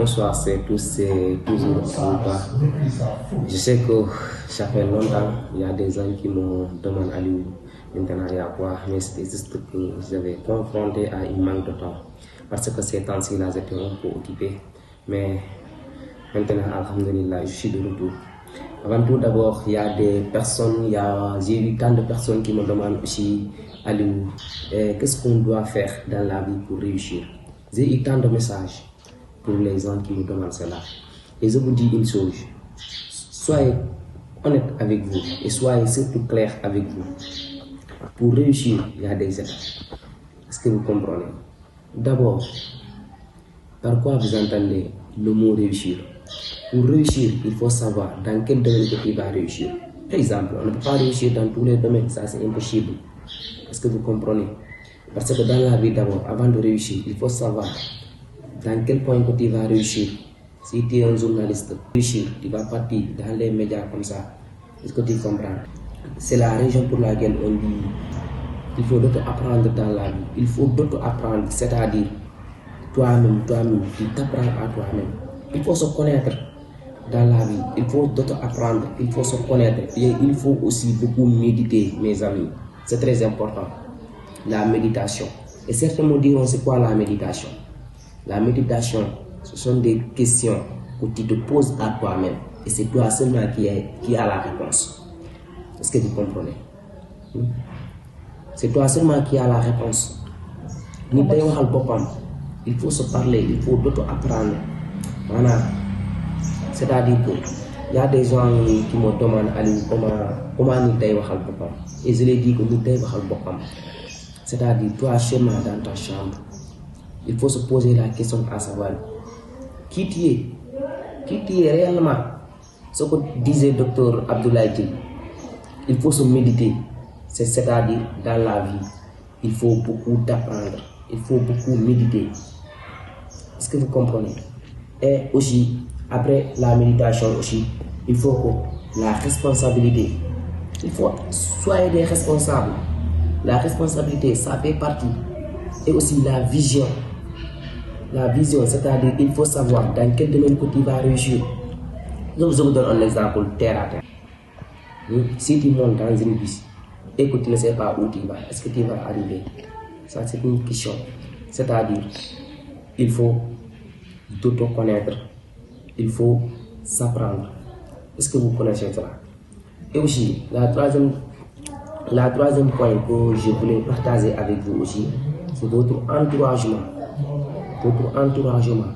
bonsoir, c'est toujours sympa. Je sais que ça fait longtemps, il y a des gens qui m'ont demandé à lui maintenant il y a quoi, mais c'était juste que j'avais confronté à une manque de temps. Parce que ces temps-ci là, j'étais un peu occupé. Mais maintenant, alhamdulillah, je suis de retour. Avant tout, d'abord, il y a des personnes, j'ai eu tant de personnes qui me demandent aussi, Aliou, qu'est-ce qu'on doit faire dans la vie pour réussir? J'ai eu tant de messages pour les gens qui me demandent cela. Et je vous dis une chose, soyez honnête avec vous et soyez surtout clair avec vous. Pour réussir, il y a des étapes. Est-ce que vous comprenez? D'abord, par quoi vous entendez le mot réussir? Pour réussir, il faut savoir dans quel domaine tu vas réussir. Par exemple, on ne peut pas réussir dans tous les domaines, ça c'est impossible. Est-ce que vous comprenez? Parce que dans la vie d'abord, avant de réussir, il faut savoir dans quel point que tu vas réussir. Si tu es un journaliste, réussir, tu vas partir dans les médias comme ça. Est-ce que tu comprends? C'est la raison pour laquelle on dit qu'il faut d'auto-apprendre dans la vie. Il faut d'auto-apprendre, c'est-à-dire toi-même, tu t'apprends à toi-même. Il faut se connaître dans la vie. Il faut d'auto-apprendre, il faut se connaître. Et il faut aussi beaucoup méditer, mes amis. C'est très important. La méditation. Et certains me diront, c'est quoi la méditation? La méditation, ce sont des questions que tu te poses à toi-même. Et c'est toi seulement qui a la réponse. Est-ce que vous comprenez? C'est toi seulement qui a la réponse. Il faut se parler, il faut d'auto-apprendre. Voilà. C'est-à-dire qu'il y a des gens qui me demandent comment nous devons faire le papa. Et je leur dis que nous devons faire le papa. C'est-à-dire, toi, seulement dans ta chambre, il faut se poser la question à savoir qui tu es réellement. Ce que disait le docteur Abdoulaye Djil, il faut se méditer. C'est-à-dire, dans la vie, il faut beaucoup d'apprendre, il faut beaucoup méditer. Est-ce que vous comprenez? Et aussi, après la méditation aussi, il faut que la responsabilité, il faut soyez des responsables. La responsabilité, ça fait partie. Et aussi la vision. La vision, c'est-à-dire il faut savoir dans quel domaine que tu vas réussir. Je vous donne un exemple terre à terre. Si tu montes dans une bus et que tu ne sais pas où tu vas, est-ce que tu vas arriver? Ça, c'est une question. C'est-à-dire, il faut d'auto-connaître. Il faut s'apprendre. Est-ce que vous connaissez cela? Et aussi, la troisième point que je voulais partager avec vous aussi, c'est votre encouragement. Votre encouragement.